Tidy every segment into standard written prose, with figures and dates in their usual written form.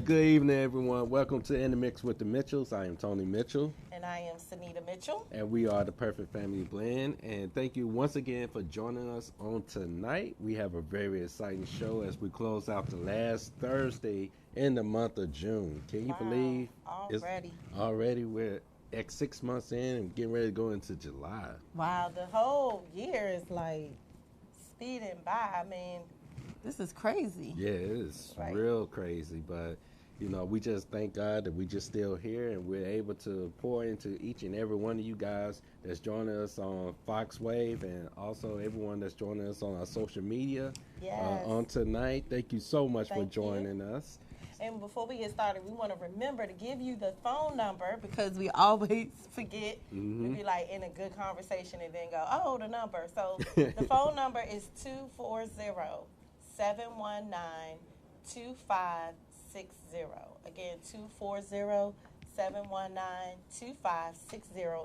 right, good evening, everyone. Welcome to In the Mix with the Mitchells. I am Tony Mitchell, And I am Sunita Mitchell. and we are the Perfect Family Blend. And thank you once again for joining us on tonight. We have a very exciting show as we close out the last Thursday in the month of June. Can you believe already? Already we're at 6 months in and getting ready to go into July. Wow, the whole year is like speeding by. I mean, this is crazy. Yeah, it is Right. real crazy, but we just thank God that we just still here and we're able to pour into each and every one of you guys that's joining us on Fox Wave and also everyone that's joining us on our social media Yes. on tonight. Thank you so much for Thank you. joining us. And before we get started, we want to remember to give you the phone number because we always forget. We be like in a good conversation and then go, oh, the number. So the phone number is 240-719-2560. Again, 240-719-2560.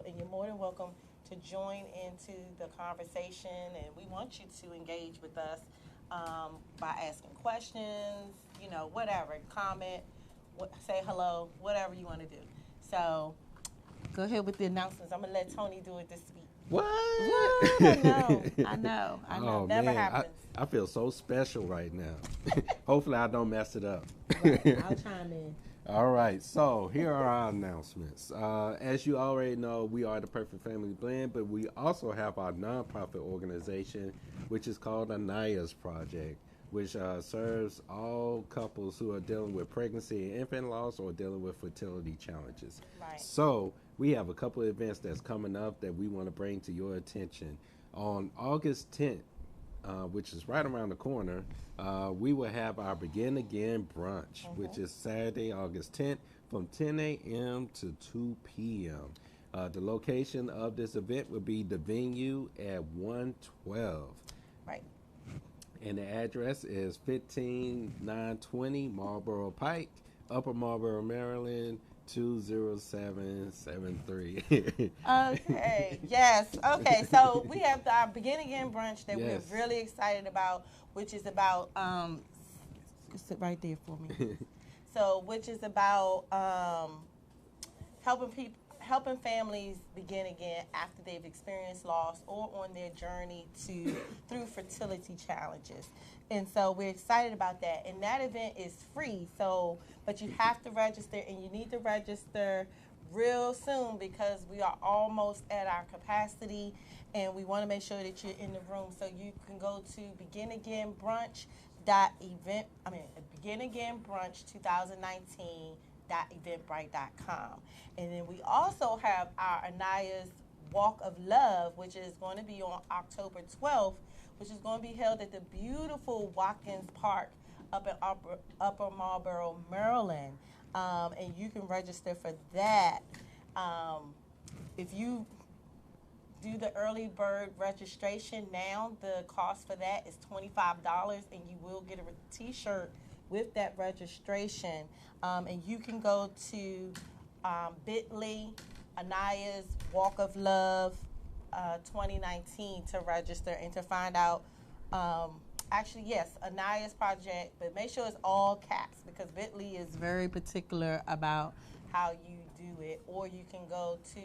And you're more than welcome to join into the conversation. And we want you to engage with us by asking questions, whatever, comment, say hello, whatever you want to do. So go ahead with the announcements. I'm going to let Tony do it this week. What? I know. Oh, Never man. happens. I feel so special right now. Hopefully I don't mess it up. Right, I'll chime in. All right, so here are our announcements. As you already know, we are the Perfect Family Blend, but we also have our nonprofit organization, which is called Anaya's Project, which serves all couples who are dealing with pregnancy and infant loss or dealing with fertility challenges. Right. So we have a couple of events that's coming up that we want to bring to your attention. On August 10th, which is right around the corner, we will have our Begin Again brunch, which is Saturday, August 10th from 10 a.m. to 2 p.m. The location of this event will be the venue at 112. Right. And the address is 15920 Marlboro Pike, Upper Marlboro, Maryland, 20773. Okay. Yes. Okay. So we have our Begin Again brunch that Yes. we're really excited about, which is about sit right there for me. So, which is about helping families begin again after they've experienced loss or on their journey through fertility challenges. And so we're excited about that. And that event is free. So, but you have to register, and you need to register real soon because we are almost at our capacity, and we want to make sure that you're in the room. So you can go to Begin Again Brunch 2019.eventbrite.com. And then we also have our Anaya's Walk of Love, which is going to be on October 12th, which is going to be held at the beautiful Watkins Park up in Upper Marlboro, Maryland. And you can register for that. If you do the early bird registration now, the cost for that is $25, and you will get a t-shirt with that registration. And you can go to bit.ly, Anaya's Walk of Love 2019 to register and to find out. Actually, yes, Anaya's Project, but make sure it's all caps because bit.ly is very particular about how you do it. Or you can go to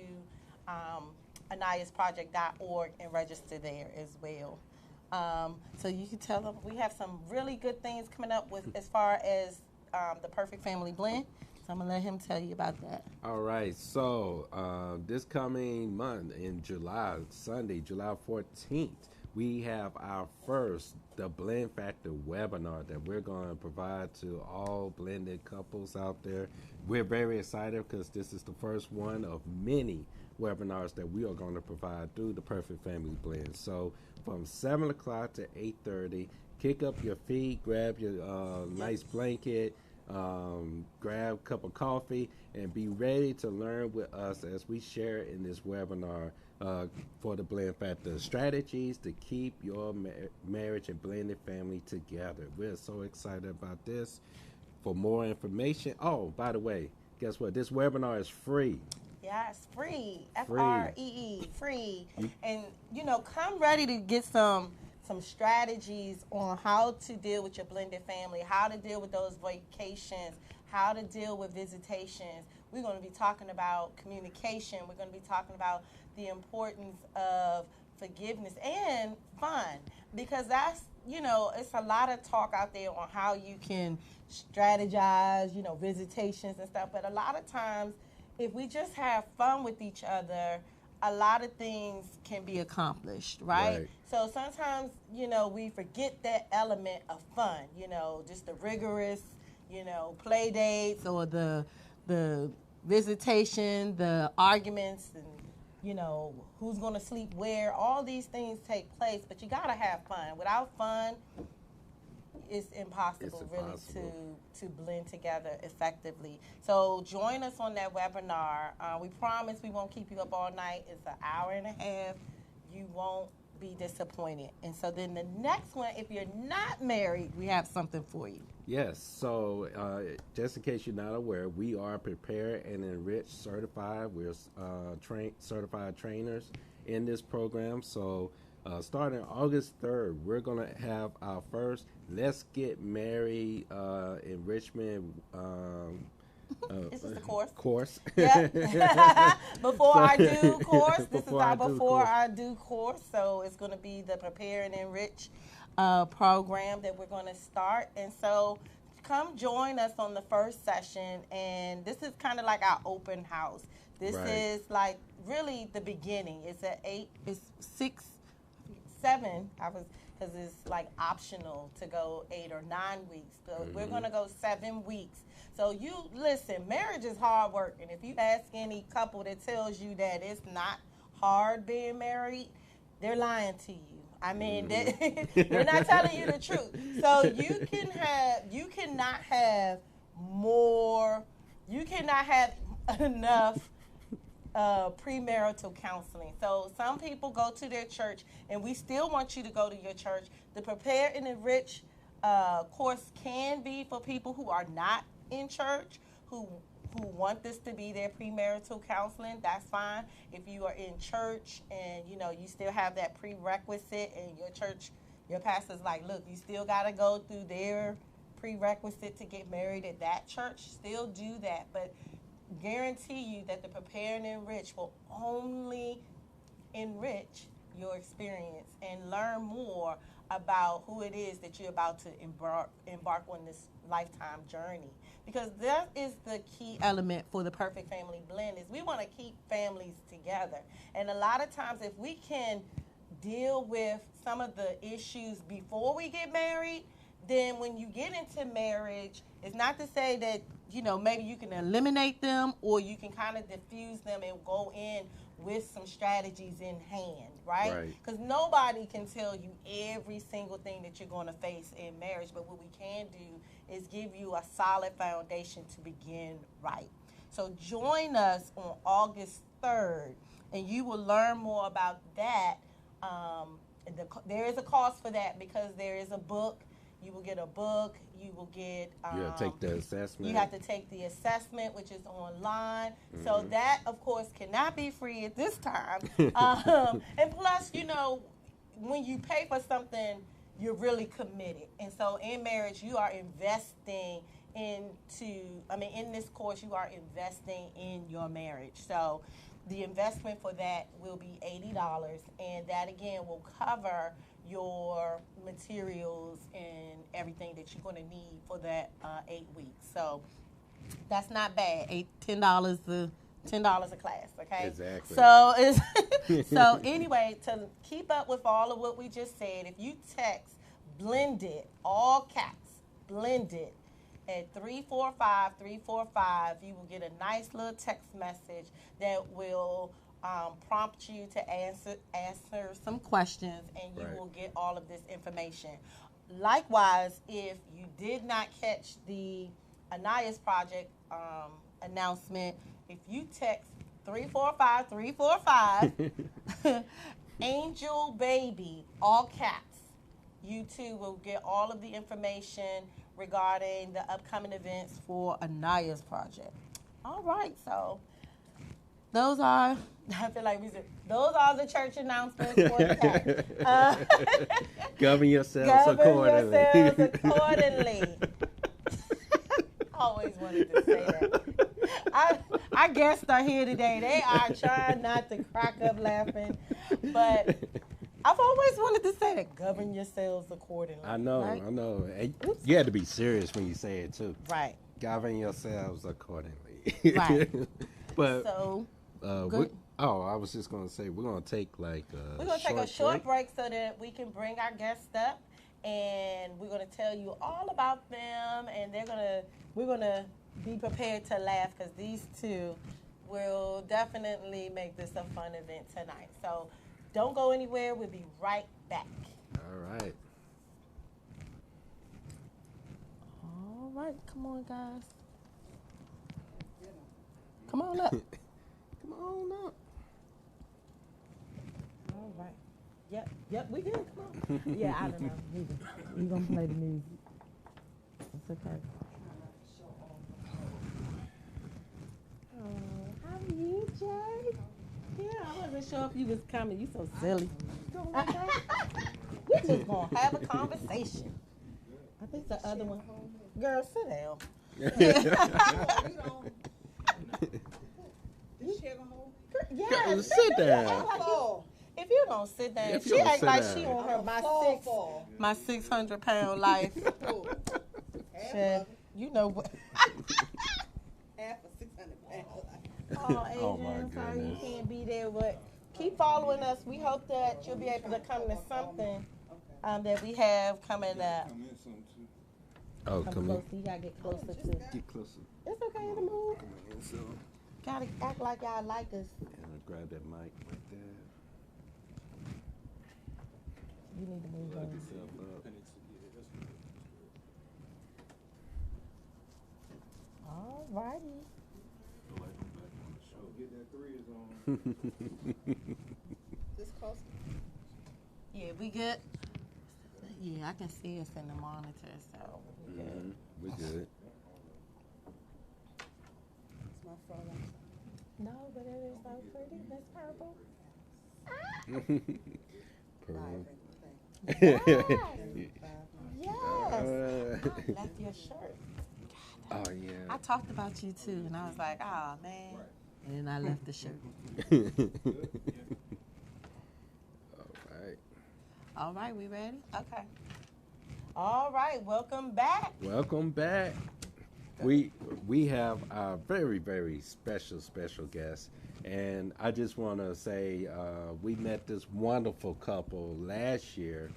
anayasproject.org and register there as well. So you can tell them we have some really good things coming up with as far as the Perfect Family Blend. So I'm going to let him tell you about that. All right, so this coming month in July, Sunday, July 14th, we have our first The Blend Factor webinar that we're going to provide to all blended couples out there. We're very excited because this is the first one of many webinars that we are going to provide through the Perfect Family Blend. So from 7 o'clock to 8:30, kick up your feet, grab your nice blanket, grab a cup of coffee, and be ready to learn with us as we share in this webinar for the Blend Factor strategies to keep your marriage and blended family together. We're so excited about this. For more information, by the way, guess what? This webinar is free. Yes, free. Free. Free. And, come ready to get some strategies on how to deal with your blended family, how to deal with those vacations, how to deal with visitations. We're going to be talking about communication. We're going to be talking about the importance of forgiveness and fun, because that's, it's a lot of talk out there on how you can strategize, visitations and stuff. But a lot of times, if we just have fun with each other, a lot of things can be accomplished, right? So sometimes, we forget that element of fun, just the rigorous, play dates or the visitation, the arguments, and who's going to sleep where. All these things take place, but you got to have fun. Without fun, it's impossible really to blend together effectively. So join us on that webinar. We promise we won't keep you up all night. It's an hour and a half. You won't be disappointed. And so then the next one, if you're not married, we have something for you. Yes. So just in case you're not aware, we are Prepare and Enrich certified. We're certified trainers in this program. So starting August 3rd, we're going to have our first Let's Get Married enrichment this is the course. Yeah. Before I do course. This is our Before I Do course. So it's going to be the Prepare and Enrich program that we're going to start. And so come join us on the first session. And this is kind of like our open house. This is like really the beginning. It's it's 6, 7. Because it's like optional to go 8 or 9 weeks. So we're going to go 7 weeks. So you listen, marriage is hard work. And if you ask any couple that tells you that it's not hard being married, they're lying to you. I mean, they're not telling you the truth. So you cannot have enough premarital counseling. So some people go to their church, and we still want you to go to your church. The Prepare and Enrich course can be for people who are not in church, who want this to be their premarital counseling. That's fine. If you are in church and you still have that prerequisite, and your pastor's like, look, you still got to go through their prerequisite to get married at that church, still do that. But guarantee you that the Prepare and Enrich will only enrich your experience and learn more about who it is that you're about to embark on this lifetime journey. Because that is the key element for the Perfect Family Blend, is we want to keep families together. And a lot of times, if we can deal with some of the issues before we get married, then when you get into marriage, it's not to say that, maybe you can eliminate them, or you can kind of diffuse them and go in with some strategies in hand, right? Because nobody can tell you every single thing that you're going to face in marriage, but what we can do is give you a solid foundation to begin right. So join us on August 3rd, and you will learn more about that. There is a cost for that, because there is a book. You will get a book. You will get. You have to take the assessment. You have to take the assessment, which is online. So that, of course, cannot be free at this time. And plus, when you pay for something, you're really committed. And so in marriage, you are investing in this course, you are investing in your marriage. So the investment for that will be $80, and that again will cover your materials and everything that you're going to need for that 8 weeks. So that's not bad. $10 a class, okay? Exactly. So anyway, to keep up with all of what we just said, if you text BLENDED, all caps, BLENDED, at 345-345, you will get a nice little text message that will prompt you to answer some questions, and you will get all of this information. Likewise, if you did not catch the Anais Project announcement, if you text 345-345, Angel Baby, all caps, you too will get all of the information regarding the upcoming events for Anais Project. All right, so those are the church announcements for the day. Govern yourselves accordingly. I always wanted to say that. Our guests are here today. They are trying not to crack up laughing, but I've always wanted to say that. Govern yourselves accordingly. I know, right? I know. And you had to be serious when you say it too. Right. Govern yourselves accordingly. Right. But So, I was just gonna say we're gonna take like we're going to take a short break so that we can bring our guests up, and we're going to tell you all about them, and we're going to be prepared to laugh because these two will definitely make this a fun event tonight. So don't go anywhere. We'll be right back. All right. All right. Come on, guys. Come on up. Come on up. All right. Yep, we good. Come on. Yeah, I don't know. We're going to play the music. It's okay. Oh, how are you, Jay? Yeah, I wasn't sure if you was coming. You so silly. We just going to have a conversation. I think the other one. Girl, sit down. Yeah, sit down. If you don't sit down, If you she don't act sit like down. she on her my 600-pound life. Shit, you know what? Half of 600 pounds. Oh, Adrian, Oh, my I'm sorry you goodness. can't be there, but keep following us. We hope that you'll be able to come to something that we have coming up. Oh, Come come closer. in. You gotta get closer too. Get closer. It's okay to move. Come in, so. Gotta act like y'all like us. And grab that mic right there. You need to move Plug on. yourself up. All righty. This close. Yeah, we good? Yeah, I can see us in the monitor, so we good. Mhm. We good. It's my photo. No, but it is so pretty. That's purple. Pearl. Yes. Uh, Yes. I left your shirt. oh I yeah. talked about you too, and I was like, oh man. And then I left the shirt. All right. All right, we ready? Okay. All right, welcome back. Welcome back. We have our very, very special guest, and I just want to say we met this wonderful couple last year,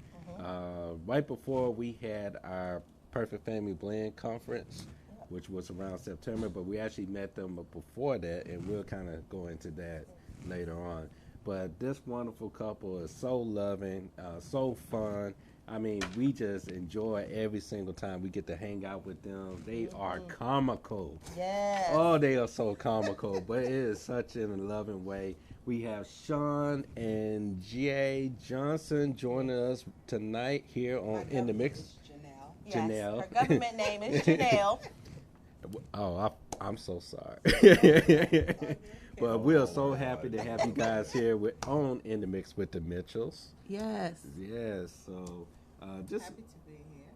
right before we had our Perfect Family Blend conference, which was around September. But we actually met them before that, and we'll kind of go into that later on. But this wonderful couple is so loving, so fun. I mean, we just enjoy every single time we get to hang out with them. They are comical. Yes. Oh, they are so comical, but it is such in a loving way. We have Sean and Jay Johnson joining us tonight here on In the Mix. Janelle. Yes. Janelle. Her government name is Janelle. Oh, I'm so sorry. But we are so happy to have you guys here on In the Mix with the Mitchells. Yes. Yes, so just Happy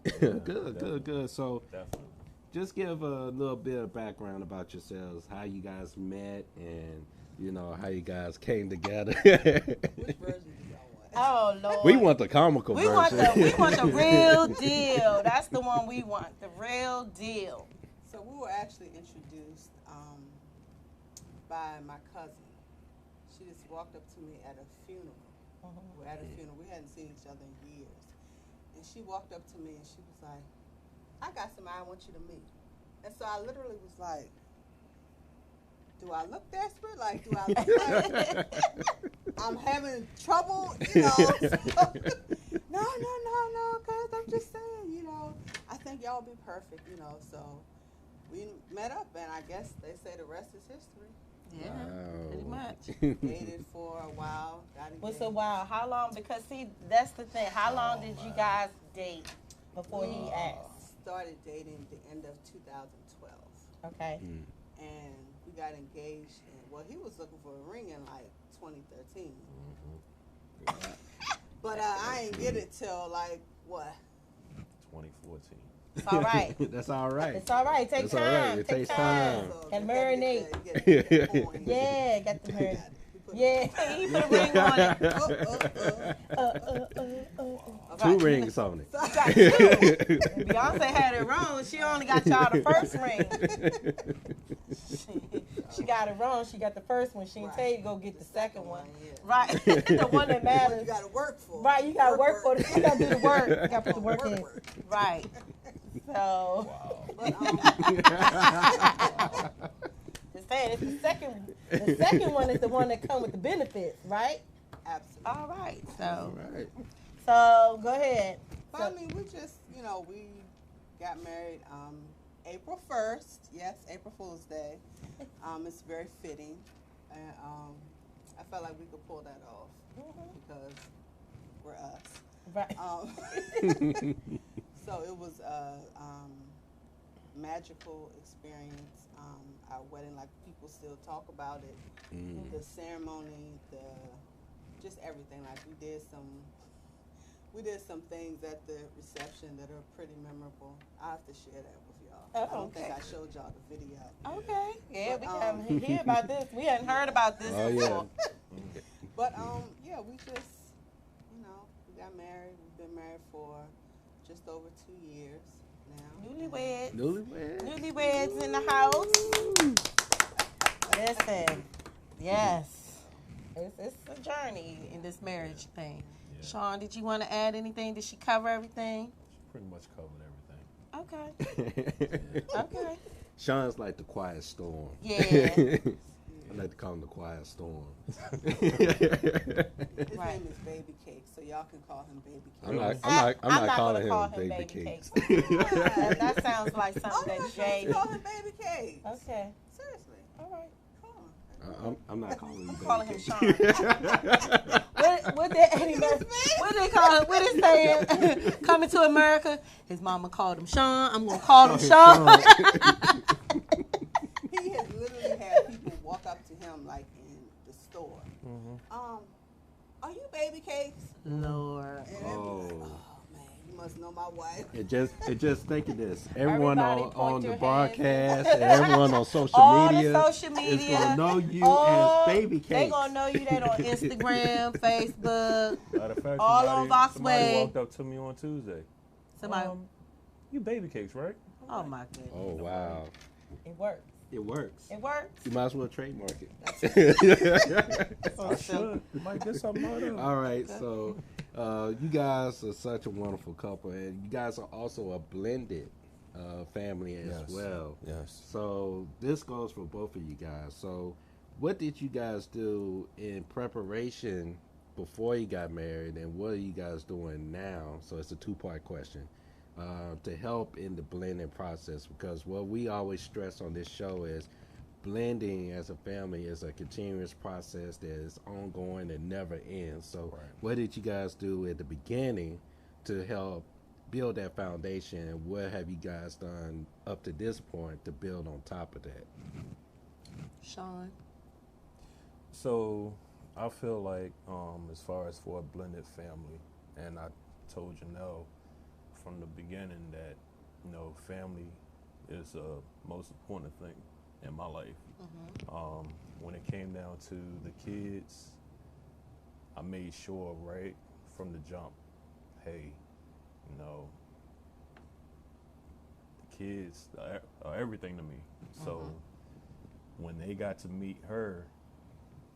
to be here. good. So just give a little bit of background about yourselves, how you guys met, and how you guys came together. Which version do y'all want? Oh Lord. We want the comical we version. want the real deal. That's the one we want. The real deal. So we were actually introduced by my cousin. She just walked up to me at a funeral. We were at a funeral. We hadn't seen each other in years. And she walked up to me and she was like, I got somebody I want you to meet. And so I literally was like, do I look desperate? Like, do I look like I'm having trouble? No, cuz I'm just saying, I think y'all be perfect, So we met up and I guess they say the rest is history. Yeah. Wow. Pretty much. Dated for a while, got engaged. What's a while? How long? Because see, that's the thing. How long did you guys date before he asked? Started dating the end of 2012. Okay. And we got engaged he was looking for a ring in like 2013. But I ain't get it till like what? 2014. It's all right. That's all right. It's all right. Take That's all right. time. It Take takes time. time. And you gotta marinate. get the point. Yeah, got the marinade. We put Yeah, he put a ring on it. Two Right. rings on it. Got two. And Beyonce had it wrong. She only got y'all the first ring. She got it wrong. She got the first one. She didn't tell you to go get the second one. Yeah. Right. The one that What you matters. gotta work for. Right, you gotta work for it. You gotta do the work. You gotta put the work in. Work. Right. So, But, just saying, it's the second. The second one is the one that come with the benefits, right? absolutely. All right. All So, right. so go ahead. But I mean, we just, we got married April 1st. Yes, April Fool's Day. It's very fitting. And I felt like we could pull that off because we're us. Right. So it was a magical experience. Our wedding, like people still talk about it. The ceremony, just everything. Like we did some things at the reception that are pretty memorable. I have to share that with y'all. Oh, I don't think okay. I showed y'all the video. Okay. Yeah, But, we haven't heard about this. We hadn't heard about this Oh, before. But yeah, we just, we got married. We've been married for just over 2 years now. Newlyweds. Newlywed. Newlyweds in the house. Listen. Yes. It's a journey in this marriage thing. Yeah. Sean, did you want to add anything? Did she cover everything? Pretty much covered everything. Okay. Okay. Sean's like the quiet storm. Yeah. I like to call him the quiet storm. His Right. name is Baby Cake, so y'all can call him Baby Cake. I'm not gonna calling call him baby cakes. That sounds like Oh, something no, that Jay. you call him Baby Cake. Okay. Seriously. All right. Come on. I'm not calling you I'm baby calling him cakes. Sean. What did Eddie Murphy? What did they call him? What did they say? Coming to America. His mama called him Sean. I'm gonna call him Sean. He has literally had people walk up to him like in the store. Are you Baby Cakes? Lord. And they'd be like, Oh. oh man, you must know my wife. It just think of this. Everyone Everybody point on the your broadcast hands. and everyone on social All media, the social is media. gonna know you Oh, as Baby Cakes. They gonna know you that on Instagram, Facebook. Matter of fact, All on somebody Voxway. walked up to me on Tuesday. Somebody. You Baby Cakes, right? Oh my goodness. Oh wow, It works. it works. It works. You might as well trademark it. I should. Might get something out of it. All right, so you guys are such a wonderful couple, and you guys are also a blended family as Yes. well. Yes. So this goes for both of you guys. So what did you guys do in preparation before you got married, and what are you guys doing now? So it's a two-part question. To help in the blending process, because what we always stress on this show is blending as a family is a continuous process that is ongoing and never ends. So Right. what did you guys do at the beginning to help build that foundation, and what have you guys done up to this point to build on top of that? Sean. So I feel like as far as for a blended family, and I told Janelle from the beginning that family is the most important thing in my life. When it came down to the kids, I made sure right from the jump, hey, the kids are everything to me. So when they got to meet her,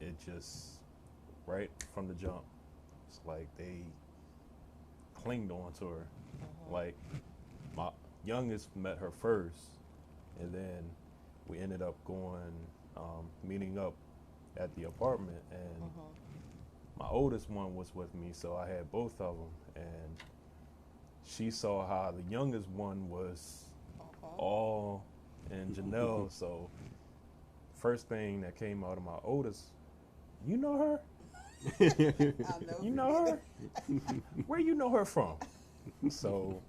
it just right from the jump, it's like they clinged on to her. Like my youngest met her first, and then we ended up going meeting up at the apartment, and my oldest one was with me, so I had both of them, and she saw how the youngest one was all in Janelle. So first thing that came out of my oldest, you know her? You know her? Where you know her from? So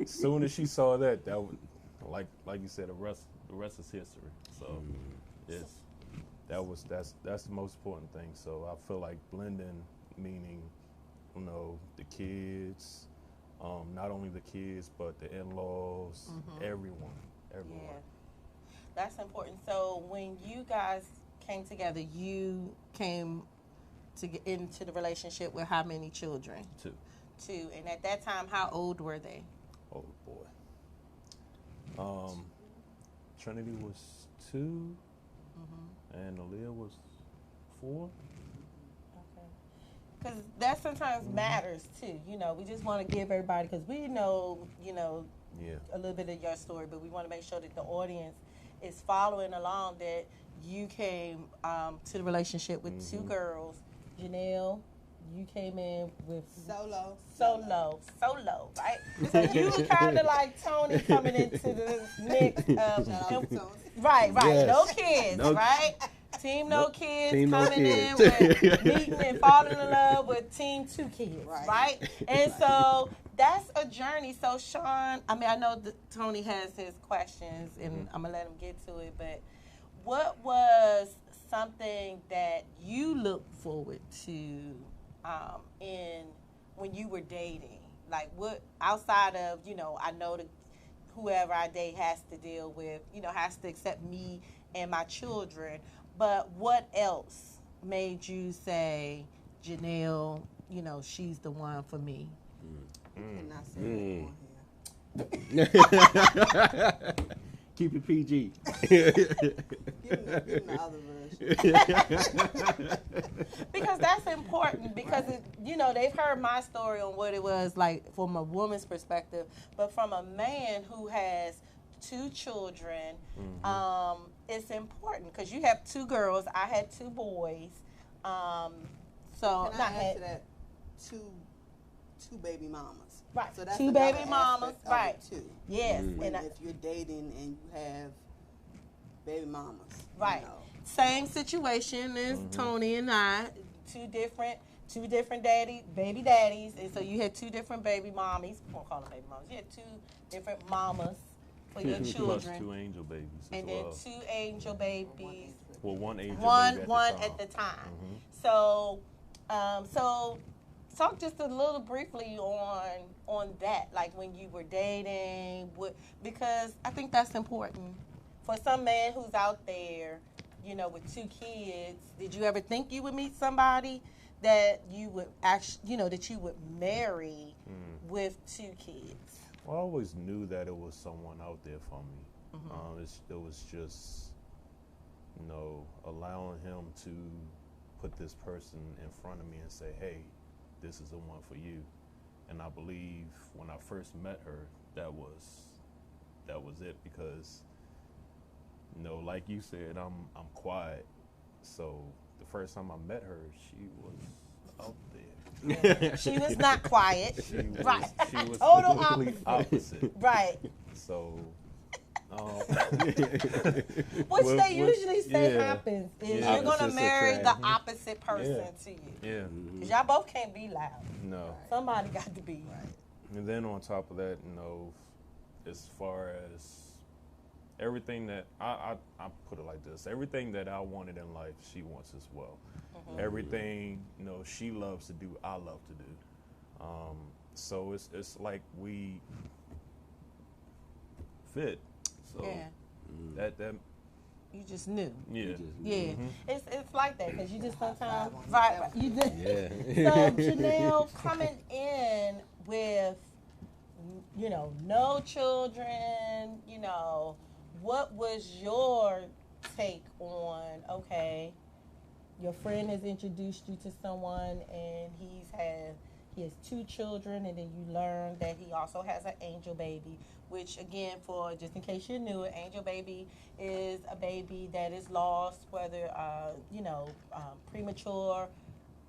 as soon as she saw that was like you said, the rest is history. So that's the most important thing. So I feel like blending, meaning the kids, Not only the kids, but the in-laws, everyone. Yeah, that's important. So when you guys came together, you came to get into the relationship with how many children? Too. Two. And at that time, how old were they? Oh boy. Trinity was 2, and Aaliyah was 4. Because that sometimes matters too. You know, we just want to give everybody, because we know, Yeah. a little bit of your story, but we want to make sure that the audience is following along, that you came to the relationship with 2 girls. Janelle, you came in with Solo, right? So you were kind of like Tony coming into the mix of, Shout out to Tony. right, Yes. no kids, No- right? Team no kids Team no coming in kids. with meeting and falling in love with team 2 kids, Right. right? And so that's a journey. So Sean, I mean, I know that Tony has his questions, and I'm gonna let him get to it. But what was something that you looked forward to in when you were dating? Like, what outside of, I know that whoever I date has to deal with, has to accept me and my children. But what else made you say, Janelle, she's the one for me? Cannot say that on here. Keep it PG. Give me the other version. Because that's important, because they've heard my story on what it was like from a woman's perspective, but from a man who has 2 children, it's important, because you have 2 girls, I had 2 boys, so Can I add to that? Two baby mamas. Right. So that's 2 another baby mamas, aspect of right? it, too. Yes, When and if you're dating and you have baby mamas. right. Same situation as Tony and I, two different baby daddies, and so you had 2 different baby mommies. We won't call them baby mamas. You had 2 different mamas for your Plus children, 2 angel babies as and then well. 2 angel babies. Well, 1 angel One baby at the time. So, talk just a little briefly on that, like when you were dating, because I think that's important for some man who's out there, with 2 kids. Did you ever think you would meet somebody that you would actually, that you would marry with 2 kids? Well, I always knew that it was someone out there for me. It was just, allowing him to put this person in front of me and say, hey, this is the one for you. And I believe when I first met her, that was it, because, like you said, I'm quiet. So the first time I met her, she was out there. She was not quiet. She was, Right. She was Total the complete opposite. Right. So, Which Well, they usually say yeah. happens is Yeah. you're going to Opposites marry the attract. opposite person Yeah. to you. yeah, Because y'all both can't be loud. no. Somebody got to be. And then on top of that, as far as everything that I put it like this, everything that I wanted in life, she wants as well. Everything, she loves to do, I love to do. So it's like we fit. So Yeah. that You just knew. yeah. Yeah. It's like that, because you just sometimes. five on Right. that You just, Yeah. So Janelle, coming in with, no children, what was your take on, okay, your friend has introduced you to someone and he has 2 children, and then you learn that he also has an angel baby, which again, for just in case you're new, an angel baby is a baby that is lost, whether premature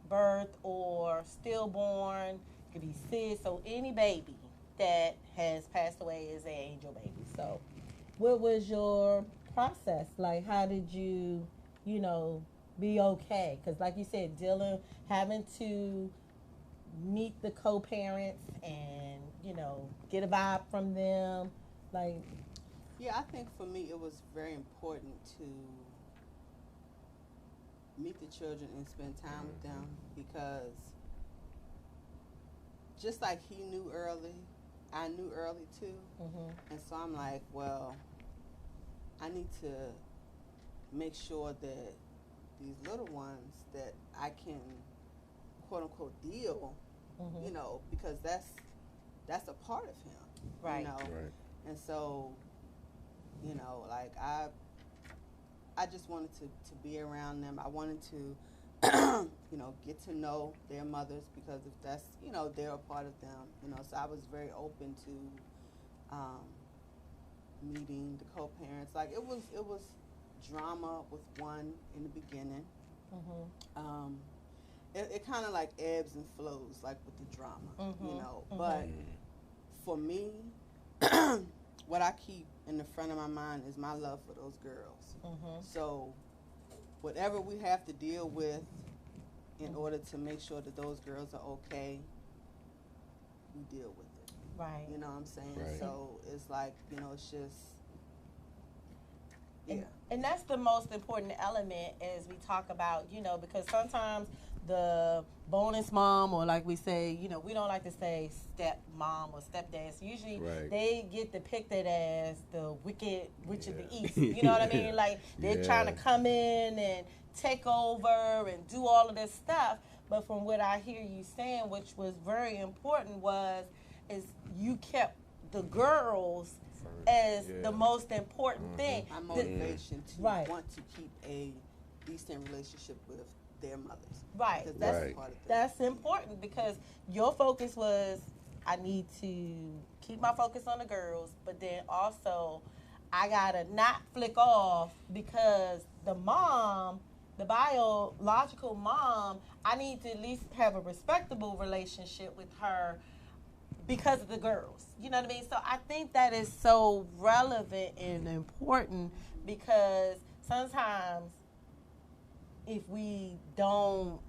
birth or stillborn. It could be SIDS. So any baby that has passed away is an angel baby. So what was your process like? How did you be okay? Because like you said, having to meet the co-parents and get a vibe from them, like. Yeah, I think for me it was very important to meet the children and spend time with them, because just like he knew early, I knew early too. And so I'm like, well, I need to make sure that these little ones that I can quote unquote deal, you know, because that's a part of him, Right. you know. Right. And so, you know, like I just wanted to be around them. I wanted to you know, get to know their mothers, because if that's, you know, they're a part of them, you know. So I was very open to meeting the co-parents. Like it was drama with one in the beginning. It kind of like ebbs and flows, like with the drama, you know. But for me, what I keep in the front of my mind is my love for those girls. So whatever we have to deal with in order to make sure that those girls are okay, we deal with it. Right. You know what I'm saying? Right. So it's like, you know, it's just, yeah. And that's the most important element as we talk about, you know, because sometimes the bonus mom, or like we say, you know, we don't like to say step mom or stepdad. So usually Right. they get depicted as the wicked witch of the east. You know what I mean? Like they're trying to come in and take over and do all of this stuff. But from what I hear you saying, which was very important, is you kept the girls as the most important thing. My motivation to Right. want to keep a decent relationship with their mothers. Right. Because that's Right. part of it. That's important because your focus was, I need to keep my focus on the girls, but then also I gotta not flick off because the mom, the biological mom, I need to at least have a respectable relationship with her because of the girls. You know what I mean? So I think that is so relevant and important, because sometimes if we don't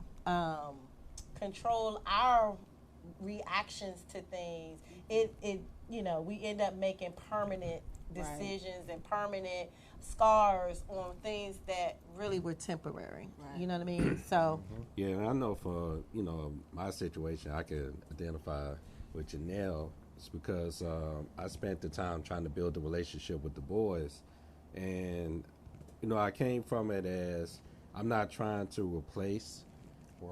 control our reactions to things, it you know, we end up making permanent decisions and permanent scars on things that really were temporary. Right. You know what I mean? So Yeah, and I know for, you know, my situation, I can identify with Janelle. It's because I spent the time trying to build a relationship with the boys. And, you know, I came from it as, I'm not trying to replace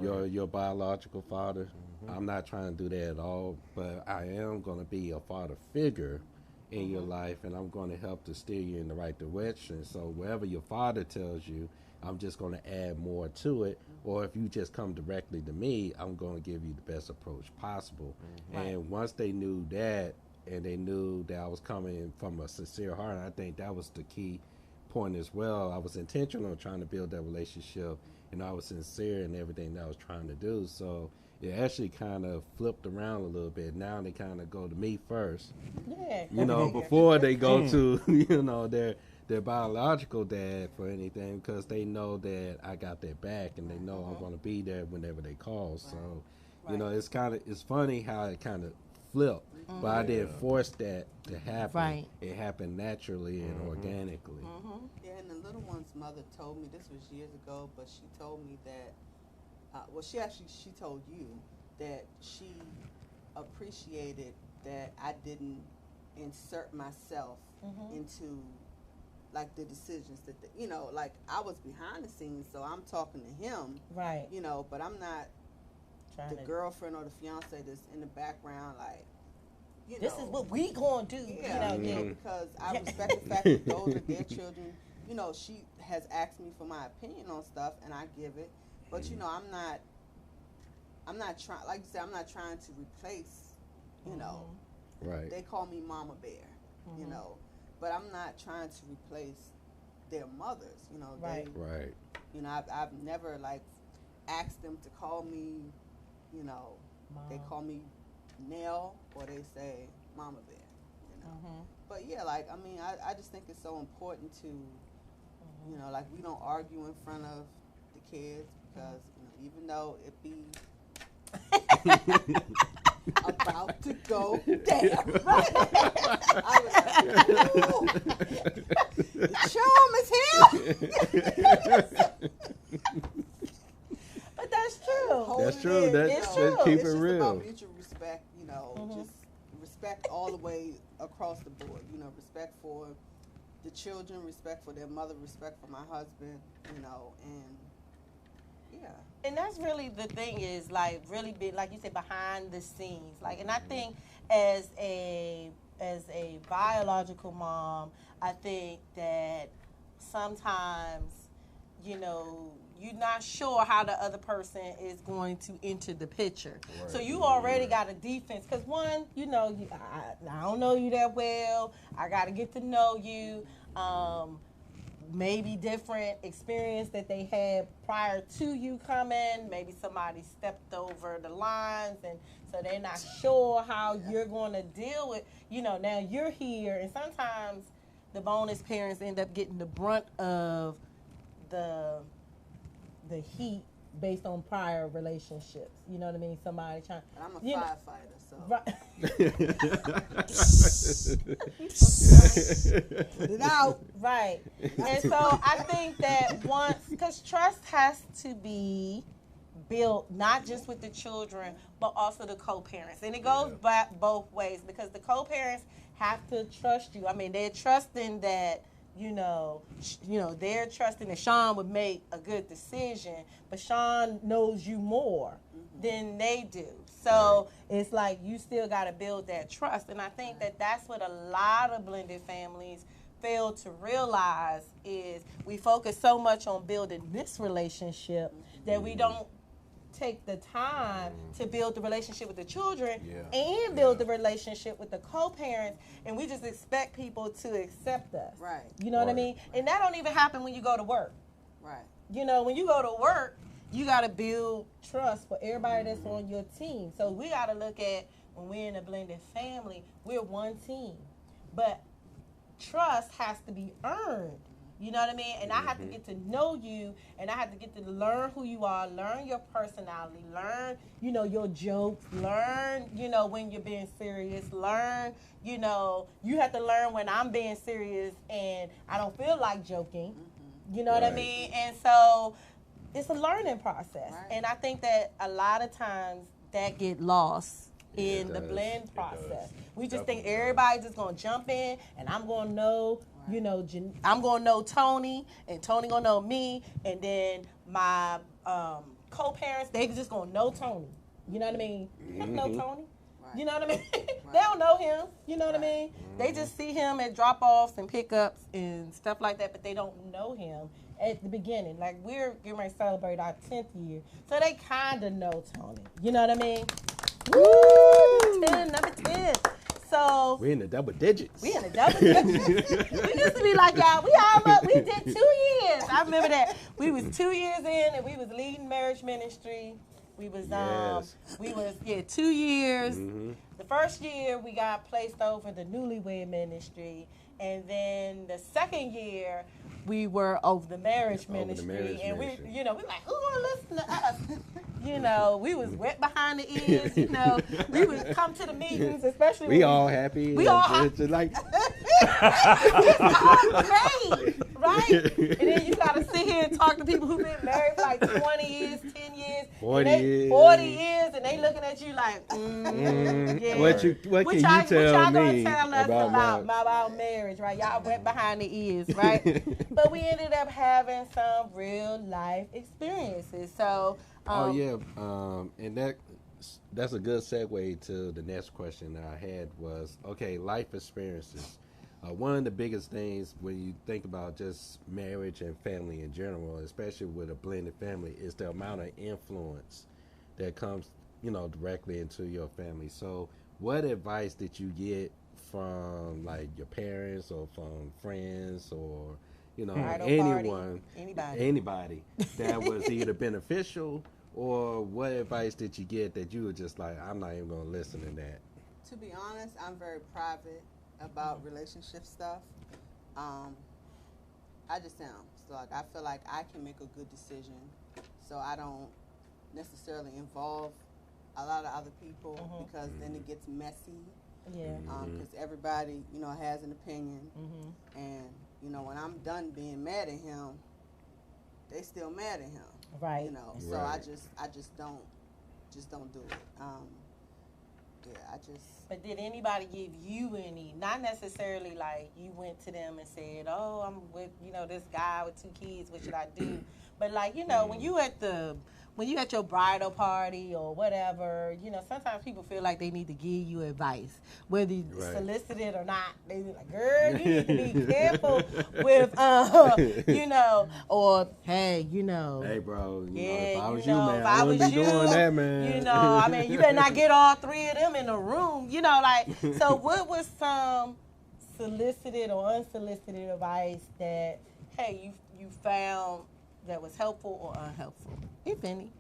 your biological father. I'm not trying to do that at all. But I am going to be a father figure in your life, and I'm going to help to steer you in the right direction. So wherever your father tells you, I'm just going to add more to it. Or if you just come directly to me, I'm going to give you the best approach possible. And once they knew that, and they knew that I was coming from a sincere heart, I think that was the key point as well. I was intentional trying to build that relationship, and I was sincere in everything that I was trying to do. So it actually kind of flipped around a little bit. Now they kind of go to me first, yeah. you know, before they go to, you know, their biological dad for anything, because they know that I got their back, and they know I'm going to be there whenever they call. So, you know, it's funny how it kind of flipped, but I didn't force that to happen. Right. It happened naturally and organically. Yeah, and the little one's mother told me, this was years ago, but she told me that, she told you that she appreciated that I didn't insert myself into, like, the decisions that, you know, like, I was behind the scenes, so I'm talking to him, Right. you know, but I'm not Trying the to- girlfriend or the fiance that's in the background, like, you This know. is what we gonna do. Yeah, You know, because I respect the fact that those are their children. You know, she has asked me for my opinion on stuff, and I give it. But you know, I'm not trying. Like you said, I'm not trying to replace. You know, Right. they call me Mama Bear. You know, but I'm not trying to replace their mothers. You know, Right. Right. You know, I've never like asked them to call me. You know, they call me Nell, or they say Mama Bear. You know. But yeah, like, I mean, I just think it's so important to, you know, like, we don't argue in front of the kids, because, you know, even though it be about to go down. I was like, ooh, the charm is here. but that's true. Holding That's true. it, That's you know, true. Keep it's it just real. about mutual respect, respect all the way across the board. You know, respect for the children, respect for their mother, respect for my husband. You know, and yeah. And that's really the thing is like really big, like you said, behind the scenes. Like, and I think as a biological mom, I think that sometimes, you know, you're not sure how the other person is going to enter the picture. Right. So you already got a defense. Because one, you know, I don't know you that well. I got to get to know you. Maybe different experience that they had prior to you coming. Maybe somebody stepped over the lines, and so they're not sure how you're going to deal with, you know, now you're here. And sometimes the bonus parents end up getting the brunt of the heat based on prior relationships. You know what I mean? Somebody trying. And I'm a you know, firefighter, so right. put it out. Right. And so I think that once, because trust has to be built not just with the children, but also the co-parents. And it goes back both ways, because the co-parents have to trust you. I mean, they're trusting that, you know, they're trusting that Sean would make a good decision, but Sean knows you more than they do. So it's like you still got to build that trust. And I think that that's what a lot of blended families fail to realize is we focus so much on building this relationship that we don't take the time to build the relationship with the children and build the relationship with the co-parents, and we just expect people to accept us. Right. You know what I mean? And that don't even happen when you go to work. Right. You know, when you go to work, you got to build trust for everybody that's on your team. So we got to look at when we're in a blended family, we're one team. But trust has to be earned. You know what I mean? And I have to get to know you, and I have to get to learn who you are, learn your personality, learn, you know, your jokes, learn, you know, when you're being serious, learn, you know, you have to learn when I'm being serious and I don't feel like joking. You know what I mean? And so it's a learning process. Right. And I think that a lot of times that get lost in the does. blend It process. does. We just Definitely think everybody's just going to jump in, and I'm going to know, you know, I'm going to know Tony, and Tony going to know me, and then my co-parents, they just going to know Tony. You know what I mean? They don't know Tony. Right. You know what I mean? They don't know him. You know what I mean? They just see him at drop-offs and pickups and stuff like that, but they don't know him at the beginning. Like, we're getting ready to celebrate our 10th year, so they kind of know Tony. You know what I mean? Woo! 10, number 10. So We're in the double digits. we in the double digits. We used to be like, y'all, we did 2 years. I remember that. We was 2 years in, and we was leading marriage ministry. We was 2 years. The first year we got placed over the newlywed ministry, and then the second year we were over the marriage ministry. And we, you know, we like, who gonna listen to us? You know, we was wet behind the ears. You know, we would come to the meetings, especially We all happy. We all it's like it's all great, right? And then you gotta sit here and talk to people who've been married for like 20 years, 10 years, 40 years. 40 years, and they looking at you like, yeah. What can you What tell y'all me gonna tell us about about marriage, right? Y'all went behind the ears, right? But we ended up having some real life experiences. So, and that's a good segue to the next question that I had was, okay, life experiences. One of the biggest things when you think about just marriage and family in general, especially with a blended family, is the amount of influence that comes, you know, directly into your family. So what advice did you get from like your parents or from friends or, you know, anyone, anybody that was either beneficial, or what advice did you get that you were just like, I'm not even going to listen to that? To be honest, I'm very private about relationship stuff. I just am. So like, I feel like I can make a good decision, so I don't necessarily involve a lot of other people because then it gets messy. yeah. Because everybody, you know, has an opinion, and you know, when I'm done being mad at him, they still mad at him. Right. You know, so Right. I just don't do it. Yeah, I just. But did anybody give you any? Not necessarily like you went to them and said, "Oh, I'm with this guy with 2 kids. What should I do?" But like when you at your bridal party or whatever, sometimes people feel like they need to give you advice, whether you solicit it or not. They be like, "Girl, you need to be careful with, or hey, Hey, bro. Yeah, If I was you you, know, man, if I I wouldn't was be doing you, that, man. I mean, you better not get all 3 of them in a room, So what was some solicited or unsolicited advice that, hey, you found that was helpful or unhelpful, if any?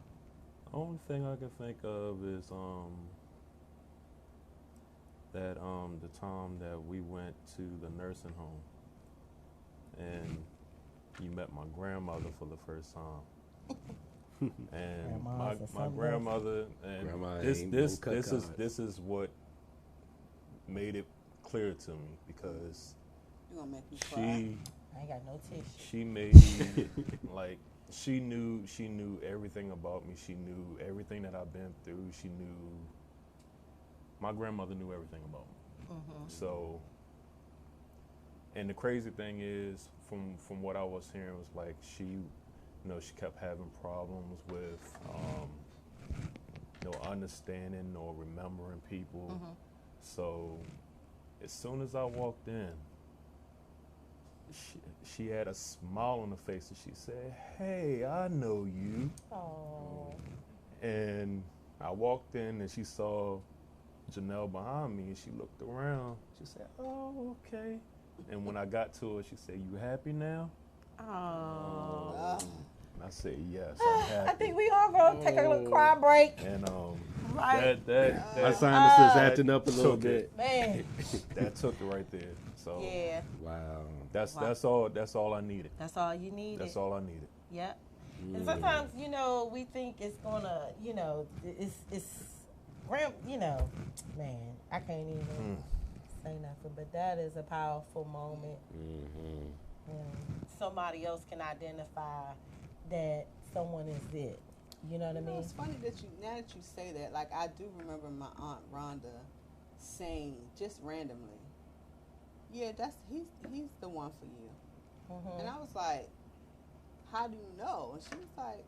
Only thing I can think of is the time that we went to the nursing home and you met my grandmother for the first time. And my grandmother, and Grandma this ain't this no cut this is cards. this is what made it clear to me, because You're gonna make me cry. I ain't got no tissue. she made me like she knew everything about me. She knew everything that I've been through. My grandmother knew everything about me. So, and the crazy thing is, from what I was hearing, was like she kept having problems with understanding or remembering people. So as soon as I walked in, she had a smile on her face and she said, "Hey, I know you." Oh. And I walked in and she saw Janelle behind me and she looked around. She said, "Oh, okay." And when I got to her, she said, "You happy now?" Oh. And I said, "Yes, I'm happy." I think we all gonna take a little cry break. And Right. My sinus is acting up a little took bit. Man. that took it right there. So Yeah. Wow. that's all I needed. That's all you needed. That's all I needed. Yep. And sometimes, we think it's gonna, it's man, I can't even say nothing, but that is a powerful moment. Somebody else can identify that someone is it. You know what I mean? It's funny that now that you say that, like I do remember my Aunt Rhonda saying just randomly, "Yeah, he's the one for you." And I was like, "How do you know?" And she was like,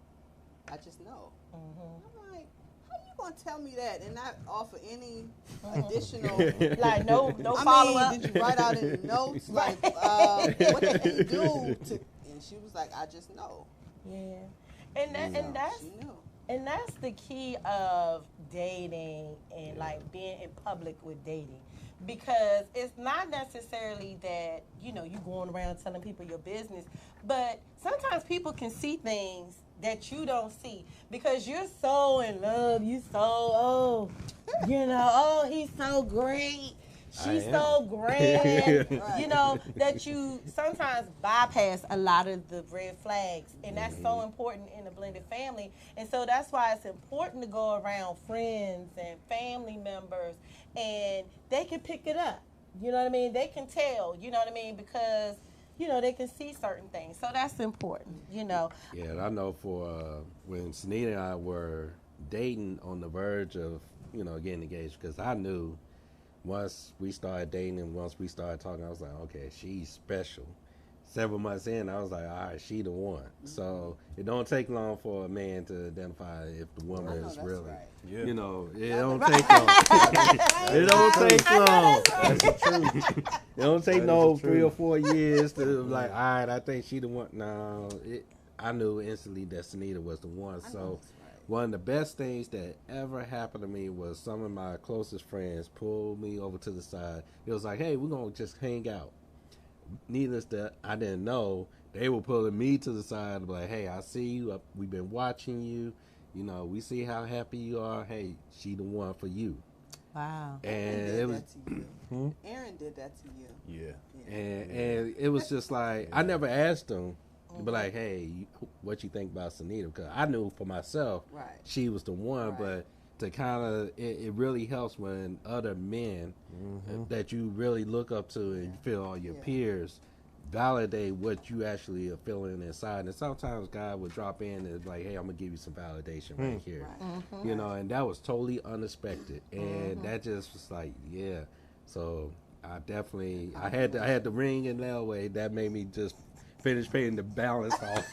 "I just know." I'm like, "How you gonna tell me that and not offer any additional Like no I follow mean, up? did you write out any notes? Like, what did he do to?" And she was like, "I just know." Yeah. And that's She knew. And that's the key of dating and like being in public with dating, because it's not necessarily that you going around telling people your business, but sometimes people can see things that you don't see because you're so in love. You so he's so great. She's so grand, that you sometimes bypass a lot of the red flags. And that's so important in a blended family. And so that's why it's important to go around friends and family members, and they can pick it up. You know what I mean? They can tell, because, they can see certain things. So that's important, Yeah, and I know for when Sunita and I were dating on the verge of, getting engaged, because I knew once we started dating and once we started talking, I was like, okay, she's special. Several months in, I was like, all right, she the one. So it don't take long for a man to identify if the woman is really, right. Yeah. it don't take long. It don't take long. That's the truth. It don't take That no is the 3 or truth. 4 years to like, all right, I think she the one. No, I knew instantly that Sunita was the one. I know So that's right. one of the best things that ever happened to me was some of my closest friends pulled me over to the side. It was like, hey, we're going to just hang out. Needless that I didn't know, they were pulling me to the side and be like, hey, I see you. We've been watching you. We see how happy you are. Hey, she the one for you. Wow. And Aaron it did was, that to you. Aaron did that to you. Yeah. and it was just like, I never asked them, but like, hey, what you think about Sunita? Because I knew for myself, Right. she was the one, Right. but to kind of, it really helps when other men that you really look up to and you feel all your peers, validate what you actually are feeling inside. And sometimes God will drop in and like, hey, I'm gonna give you some validation right here. You know, and that was totally unexpected. And that just was like, yeah. So I definitely I had the ring in that way. That made me just finish paying the balance off.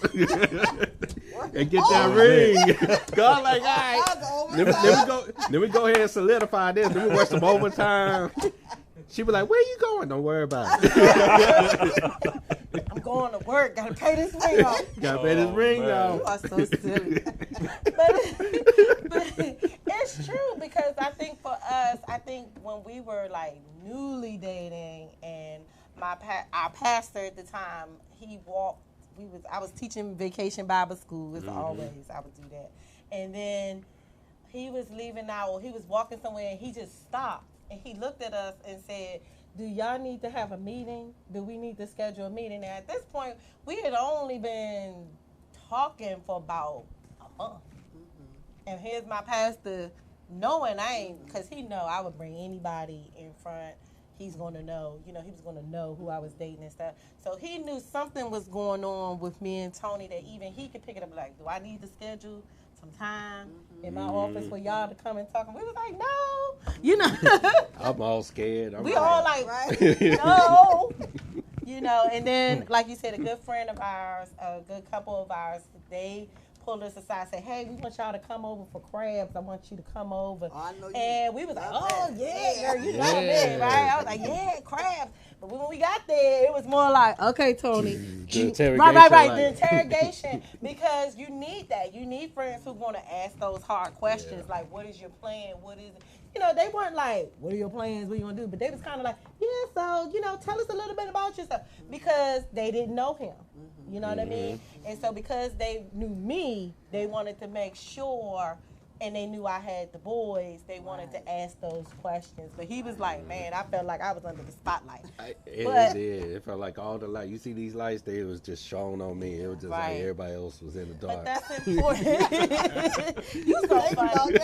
And get that ring. God like, all right. Let me go ahead and solidify this. Let me work some overtime. She was like, where you going? Don't worry about it. I'm going to work. Gotta pay this ring off. Gotta pay this ring man. off. You are so silly. but it's true because I think for us, when we were like newly dating and our pastor at the time, I was teaching Vacation Bible School as always. I would do that. And then he was leaving out, or he was walking somewhere and he just stopped and he looked at us and said, do y'all need to have a meeting? Do we need to schedule a meeting? And at this point, we had only been talking for about a month. And here's my pastor knowing because he know I would bring anybody in front. He's going to know, he was going to know who I was dating and stuff. So he knew something was going on with me and Tony that even he could pick it up like, do I need to schedule some time in my office for y'all to come and talk? And we was like, no, I'm all scared. We all like, no, and then, like you said, a good friend of ours, a good couple of ours, they pulled us aside and said, hey, we want y'all to come over for crabs. I want you to come over. Oh, I know you. And we was like, oh, yeah, girl, you know Yeah. me, right? I was like, yeah, crabs. But when we got there, it was more like, okay, Tony. The interrogation, Right. like- The interrogation, because you need that. You need friends who want to ask those hard questions, like, what is your plan? What is it? They weren't like, what are your plans? What are you going to do? But they was kind of like, yeah, so, tell us a little bit about yourself. Because they didn't know him. You know what I mean? And so because they knew me, they wanted to make sure, and they knew I had the boys, they wanted to ask those questions. But he was like, man, I felt like I was under the spotlight. It did. It felt like all the light. You see these lights, they was just shone on me. It was just like everybody else was in the dark. But that's important. You so funny.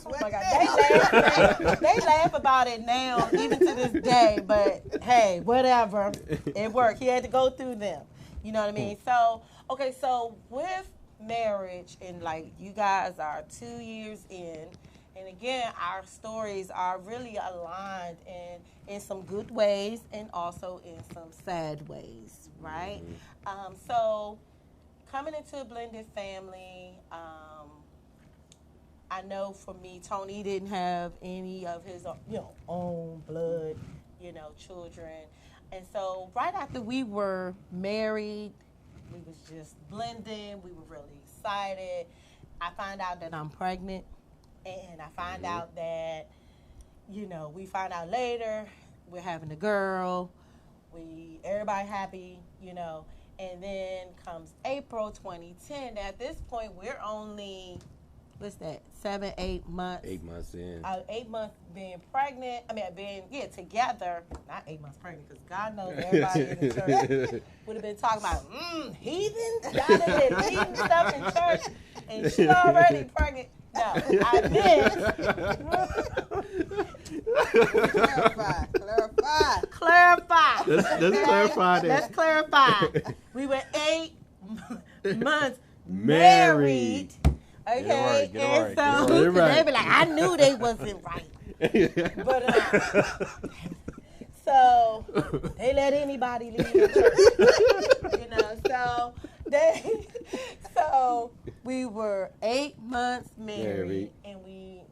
Oh my God, they laugh about it now, even to this day. But hey, whatever, it worked. He had to go through them. You know what I mean? So okay, so with marriage and like you guys are 2 years in, and again, our stories are really aligned in some good ways and also in some sad ways, right? So coming into a blended family. I know for me, Tony didn't have any of his, own blood, children. And so right after we were married, we was just blending. We were really excited. I find out that I'm pregnant. And I find out that, we find out later we're having a girl. Everybody happy, And then comes April 2010. At this point, we're only... what's that? 7, 8 months. 8 months in. 8 months being pregnant. Together. Not 8 months pregnant, because God knows everybody in the church would have been talking about heathens. Y'all done been eating stuff in church, and she already pregnant. No, I Clarify. Let's clarify that. Let's clarify. We were 8 months married. Okay, Get it right. so they be like, I knew they wasn't right. But so they let anybody leave the church, so we were 8 months married, and we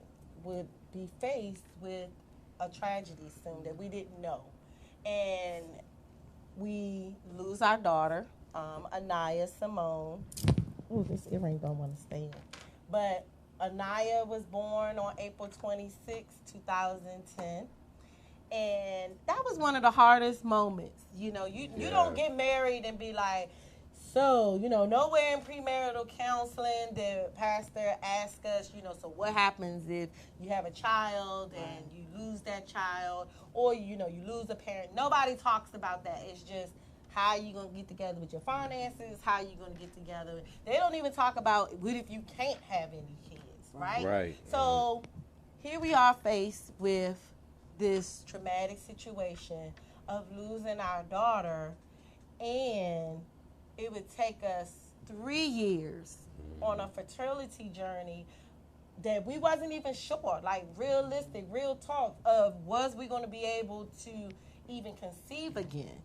would be faced with a tragedy soon that we didn't know, and we lose our daughter, Anaya Simone. Ooh, this earring don't want to stay in. But Anaya was born on April 26, 2010. And that was one of the hardest moments. You don't get married and be like, so, nowhere in premarital counseling the pastor asked us, so what happens if you have a child and you lose that child, or, you lose a parent. Nobody talks about that. It's just, how you going to get together with your finances? How you going to get together? They don't even talk about what if you can't have any kids, right? Right. So here we are faced with this traumatic situation of losing our daughter, and it would take us 3 years on a fertility journey that we wasn't even sure, like realistic, real talk of was we going to be able to even conceive again.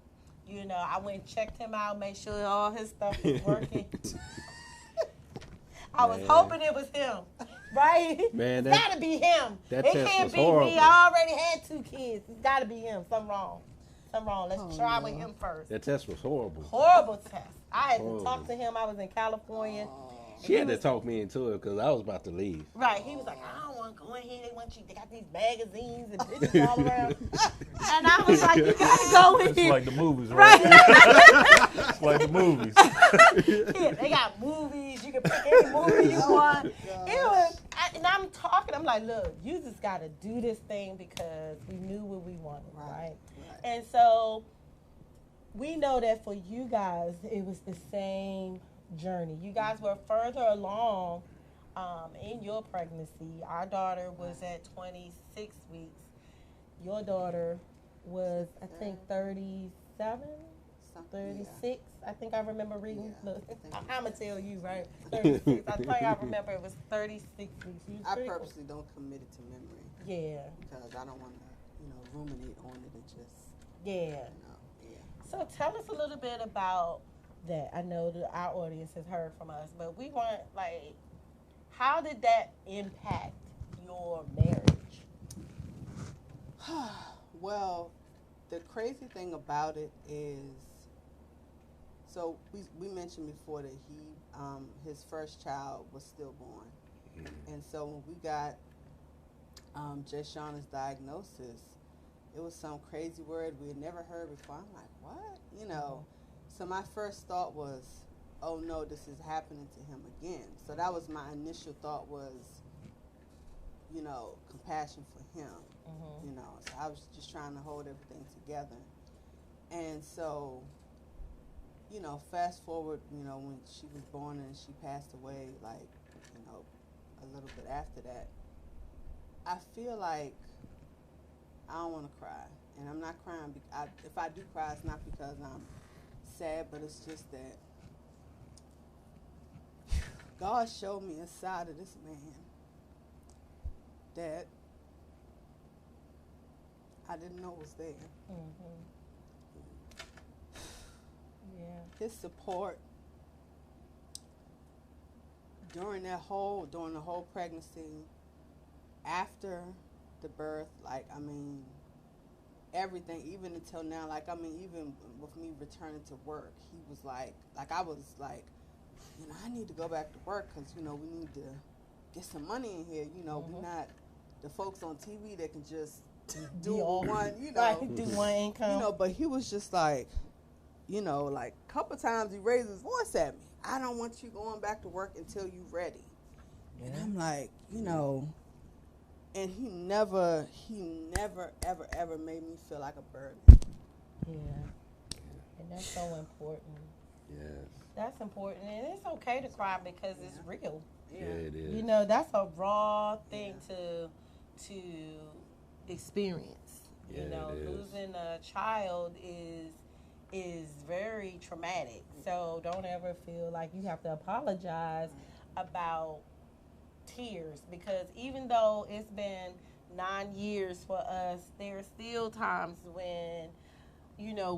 You know, I went and checked him out, made sure all his stuff was working. I was hoping it was him, right? Man, it's got to be him. That It test can't was be horrible. me. I already had 2 kids. It's got to be him. Something wrong. Something wrong. Let's try with him first. That test was horrible. Horrible test. I had Horrible. to talk to him. I was in California. She had to talk me into it because I was about to leave. Right. He was like, I don't want to go in here. They got these magazines and pictures all around. And I was like, you got to go in It's here. like the movies, right? Right. It's like the movies. Yeah, they got movies. You can pick any movie you want. And I'm talking. I'm like, look, you just got to do this thing because we knew what we wanted, right? And so we know that for you guys, it was the same journey. You guys were further along in your pregnancy. Our daughter was at 26 weeks. Your daughter was, I think, 37? 36, I think I remember reading. Yeah, Look, I think I'm going to tell you, right? 36. I think I remember it was 36 weeks. I purposely don't commit it to memory. Yeah. Because I don't want to, ruminate on it and just, Yeah. So tell us a little bit about that. I know that our audience has heard from us, but we want, like, how did that impact your marriage? Well, the crazy thing about it is, so we mentioned before that his first child was stillborn. And so when we got Jayshauna's diagnosis, it was some crazy word we had never heard before. I'm like, what? So my first thought was, oh no, this is happening to him again. So that was my initial thought was, compassion for him. So I was just trying to hold everything together. And so, fast forward, when she was born and she passed away, like, a little bit after that, I feel like I don't want to cry. And I'm not crying. If I do cry, it's not because I'm sad, but it's just that God showed me a side of this man that I didn't know was there. Yeah. His support during the whole pregnancy, after the birth, everything, even until now, even with me returning to work, he was like I was like, I need to go back to work because, we need to get some money in here. We're not the folks on TV that can just do one, Right, do one income. But he was just like, like a couple times he raised his voice at me. I don't want you going back to work until you're ready. And I'm like, and he never, ever made me feel like a burden. Yeah. And that's so important. Yes. That's important. And it's okay to cry because it's real. Yeah, it is. That's a raw thing to experience. Yeah, it is. Losing a child is very traumatic. So don't ever feel like you have to apologize about tears, because even though it's been 9 years for us, there are still times when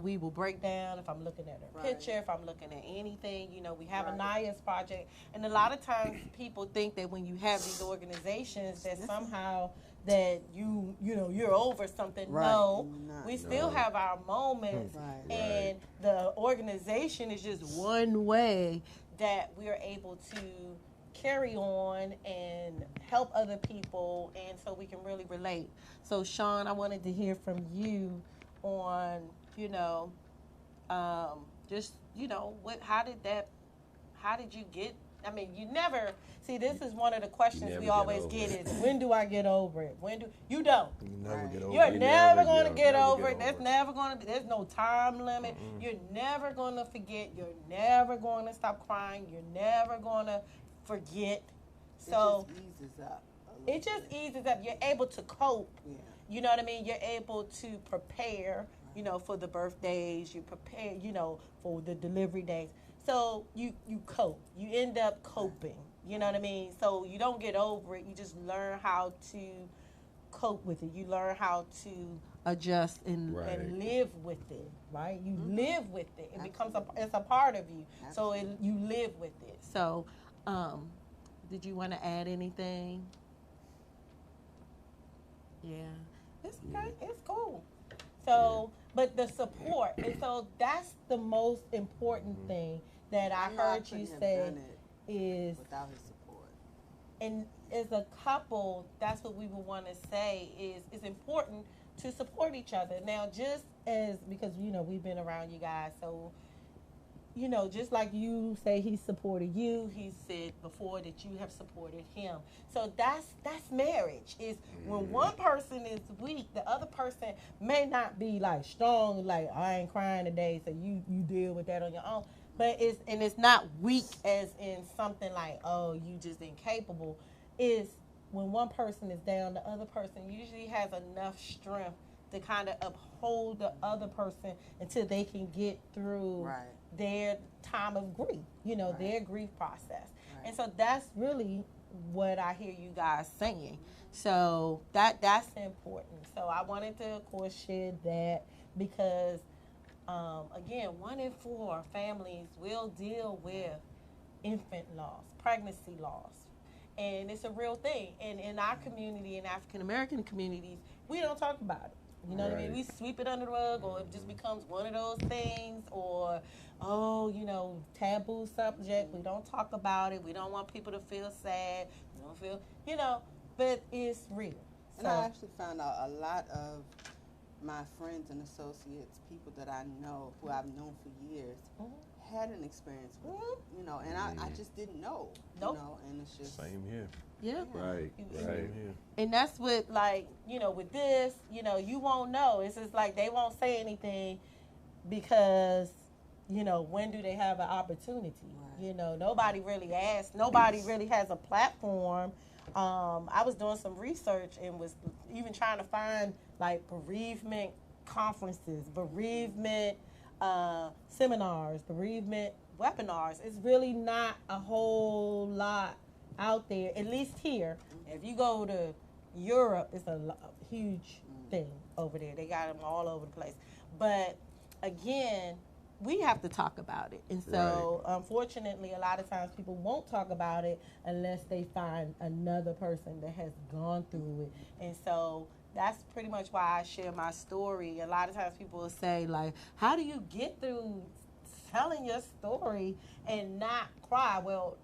we will break down. If I'm looking at a picture, if I'm looking at anything, we have a NIAS project. And a lot of times people think that when you have these organizations that somehow that you're over something. Right. No, we still have our moments. Right. And the organization is just one way that we are able to carry on and help other people, and so we can really relate. So Sean, I wanted to hear from you on, how did you get, you never, see, this is one of the questions we always get is, when do I get over it? You don't. You never get over You're it. never going to get over it. There's never going to be, there's no time limit. You're never going to forget. You're never going to stop crying. You're never going to forget. So it just eases up. it just eases up. You're able to cope. Yeah. You know what I mean? You're able to prepare, for the birthdays. You prepare, for the delivery days. So you cope. You end up coping. You know what I mean? So you don't get over it. You just learn how to cope with it. You learn how to adjust and live with it, right? You live with it. It becomes it's a part of you. So you live with it. So, did you want to add anything? Yeah, it's okay. It's cool. So, but the support, and so that's the most important thing that I heard you say is without his support. And as a couple, that's what we would want to say is it's important to support each other. Now, just as, because, we've been around you guys, so, just like you say he supported you, he said before that you have supported him. So that's marriage. Is when one person is weak, the other person may not be like strong, like I ain't crying today, so you deal with that on your own. But it's not weak as in something like, oh, you just incapable. Is when one person is down, the other person usually has enough strength to kind of uphold the other person until they can get through their time of grief, their grief process. Right. And so that's really what I hear you guys saying. So that's important. So I wanted to, of course, share that because, again, 1 in 4 families will deal with infant loss, pregnancy loss. And it's a real thing. And in our community, in African American communities, we don't talk about it. You know what I mean? We sweep it under the rug, or it just becomes one of those things, or, taboo subject. We don't talk about it. We don't want people to feel sad. We don't feel, but it's real. And I actually found out a lot of my friends and associates, people that I know, who I've known for years, had an experience with it, and I just didn't know, and it's just... Same here. Yeah. Right. Same here. And that's what, with this, you won't know. It's just like they won't say anything because, when do they have an opportunity? Right. Nobody really asks. Nobody really has a platform. I was doing some research and was even trying to find, bereavement conferences, bereavement seminars, bereavement webinars. It's really not a whole lot out there, at least here. If you go to Europe, it's a huge thing over there. They got them all over the place. But again, we have to talk about it. And so, unfortunately, a lot of times people won't talk about it unless they find another person that has gone through it. And so that's pretty much why I share my story. A lot of times people will say, how do you get through telling your story and not cry? Well,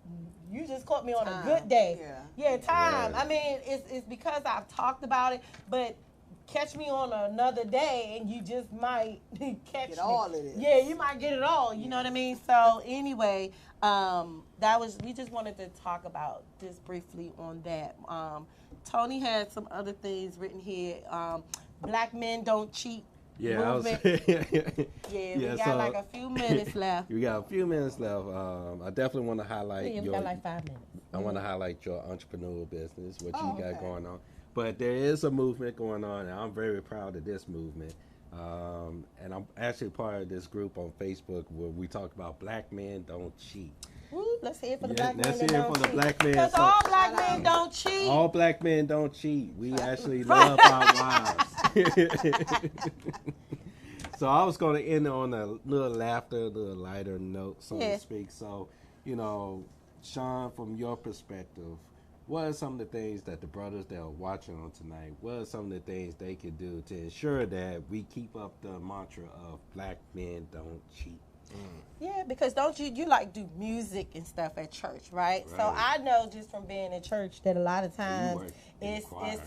you just caught me on a good day. Yeah, time. I mean, it's because I've talked about it, but catch me on another day and you just might catch get all of it. Yeah, you might get it all. You know what I mean? So anyway, we just wanted to talk about this briefly on that. Tony had some other things written here. Black men don't cheat. Yeah, we got a few minutes left. We got a few minutes left. I definitely want to highlight we got 5 minutes. I want to highlight your entrepreneurial business, what you got going on. But there is a movement going on, and I'm very proud of this movement. And I'm actually part of this group on Facebook where we talk about black men don't cheat. Woo, let's hear it for the black men that don't cheat. Let's hear it for the black men. Because all black men don't cheat. All black men don't cheat. We actually love our wives. So I was going to end on a little laughter, a little lighter note, so to speak. So, Sean, from your perspective, what are some of the things that the brothers that are watching on tonight, what are some of the things they could do to ensure that we keep up the mantra of black men don't cheat? Yeah, because don't you do music and stuff at church, right? So I know just from being in church that a lot of times it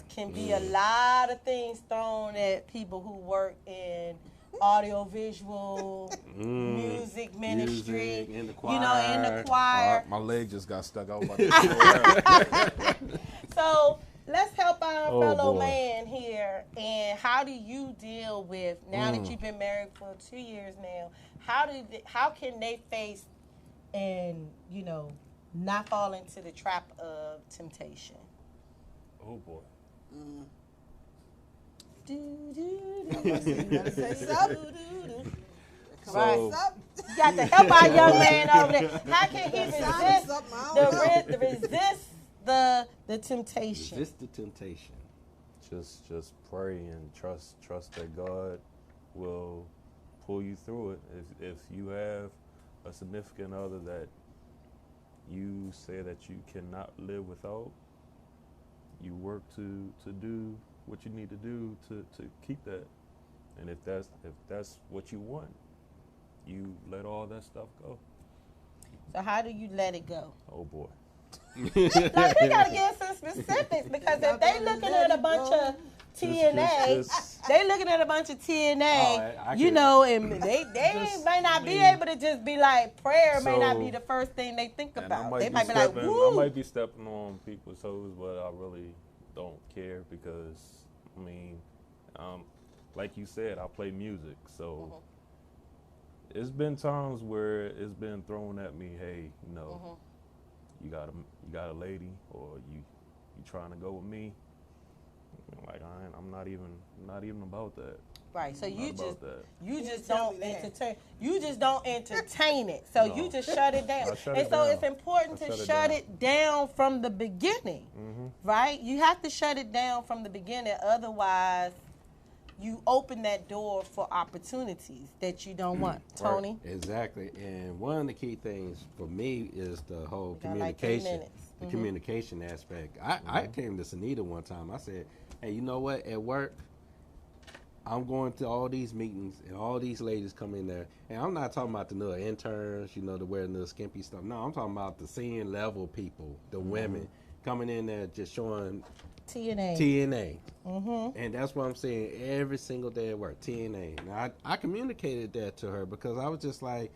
can be a lot of things thrown at people who work in audio visual music ministry, in the choir. My leg just got stuck out. So let's help our fellow man here. And how do you deal with, now that you've been married for 2 years now, how can they face and not fall into the trap of temptation? Oh boy. You better say something. Come Right. on, something. You got to help our young man over there. How can he resist Something, I don't know. the temptation? Resist the temptation. Just pray and trust that God will pull you through it. If you have a significant other that you say that you cannot live without, you work to do what you need to do to keep that. And if that's what you want, you let all that stuff go. So how do you let it go? Oh boy. Like, we gotta get some specifics, because if they looking at a bunch of TNA, they looking at a bunch of TNA, I you can- know, and they may not be able to just be like, prayer may not So- be the first thing they think And about. They might be like, I woo. might be stepping on people's toes, but I really don't care because, I mean, like you said, I play music, so it's been times where it's been thrown at me, hey, you know, you got a lady, or you trying to go with me? Like I'm not even about that. Right, so you Not just about that. you just tell don't me that. entertain. You just don't entertain it. So No. you just shut it down. I shut And it so down. it's important I to shut it shut down. it down from the beginning, right? You have to shut it down from the beginning. Otherwise, you open that door for opportunities that you don't want. Tony, Exactly. And one of the key things for me is the whole got like 3 communication. minutes. The communication aspect. I came to Sunita one time. I said, hey, you know what? At work, I'm going to all these meetings and all these ladies come in there. And I'm not talking about the little interns, you know, to wear the little skimpy stuff. No, I'm talking about the senior level people, the women coming in there just showing TNA. TNA. And that's what I'm saying every single day at work, TNA. Now, I communicated that to her because I was just like,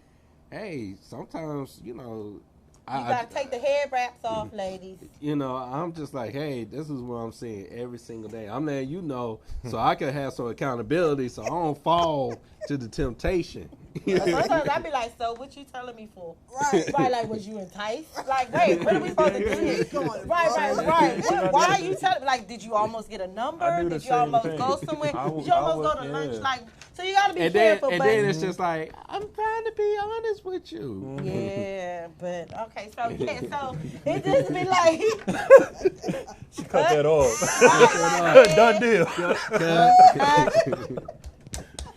hey, sometimes, you know, You gotta take the head wraps off, ladies. you know, I'm just like, hey, this is what I'm seeing every single day. I'm letting you know so I can have some accountability so I don't fall to the temptation. Sometimes I be like, so what you telling me for? Right. Right, like, was you enticed? Like, wait, what are we supposed to do here? Going, Right. Why are you telling? Like, did you almost get a number? I do the Did you same almost thing. go somewhere? I Did you almost go to yeah. lunch? Like, so you gotta be and then, careful. and but then it's just like, I'm trying to be honest with you. Mm-hmm. yeah, but okay, so so it just be like, She cut that off. right, Done deal.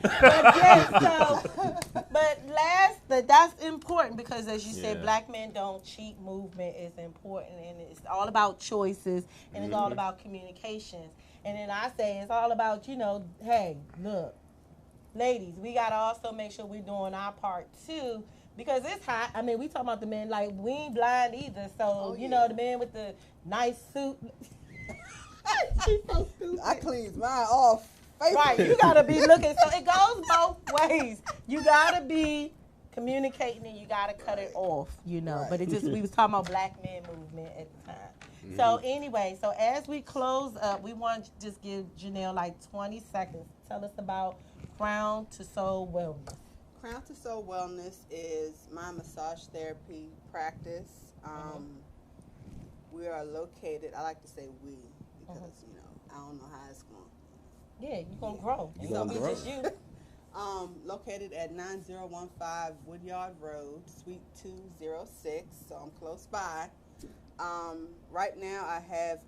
but yeah, so, but that's important because, as you said, Yeah. Black Men Don't Cheat movement is important, and it's all about choices, and it's all about communications. And then I say it's all about, you know, hey, look, ladies, we gotta also make sure we're doing our part too, because it's hot. I mean, we talking about the men, like, we ain't blind either. So you know, the man with the nice suit. She's so stupid. I cleaned mine off. Right, you gotta be looking. So it goes both ways. You gotta be communicating and you gotta cut it off, you know. Right. But it just, we was talking about Black Men movement at the time. So anyway, so as we close up, we want to just give Janelle like 20 seconds. Tell us about Crown to Soul Wellness. Crown to Soul Wellness is my massage therapy practice. We are located, I like to say we, because, you know, I don't know how it's going. Yeah, you're gonna grow. You It's gonna be grow. just you. Located at 9015 Woodyard Road, Suite 206, so I'm close by. Right now I have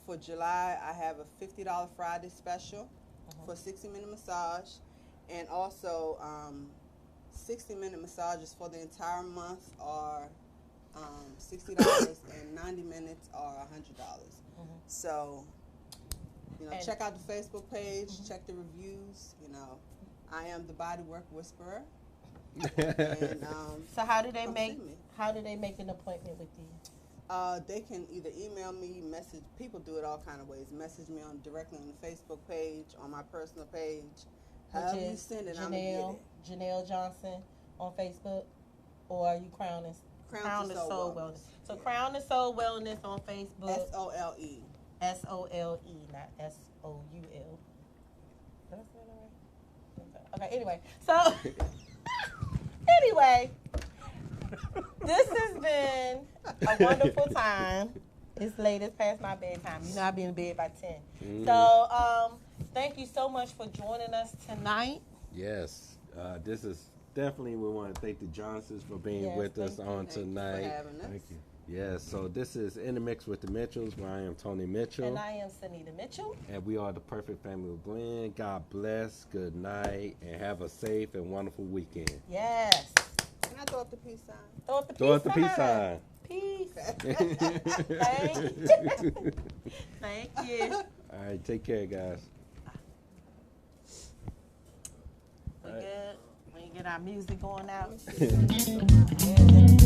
for July, I have a $50 Friday special for 60-minute massage, and also 60-minute massages for the entire month are $60 and 90 minutes are $100. So, you know, And- check out the Facebook page, check the reviews. You know, I am the Bodywork Whisperer. And So how do they come make see me. an appointment with you? They can either email me, message. People do it all kind of ways. Message me directly on the Facebook page, on my personal page. However you Which is send it, I'm gonna get it. Janelle Johnson on Facebook, or are you Crown to Soul Wellness? So Yeah. Crown to Soul Wellness on Facebook. SOLE. SOLE, not SOUL. Did I say that right? Okay. Anyway, so anyway, this has been a wonderful time. It's late. It's past my bedtime. You know I'll be in bed by 10. Mhm. So thank you so much for joining us tonight. Yes, this is definitely, we want to thank the Johnsons for being Yes, with us thank you. on Thank you for tonight. having us. Thank you. Yes, so this is In the Mix with the Mitchells, where I am Tony Mitchell. And I am Sunita Mitchell. And we are the perfect family of blend. God bless, good night, and have a safe and wonderful weekend. Yes. Can I throw up the peace sign? Throw up the Throw up peace the peace sign. sign. Peace. Thank you. All right, take care, guys. We All right. good? We can get our music going out. Let me see. Yeah.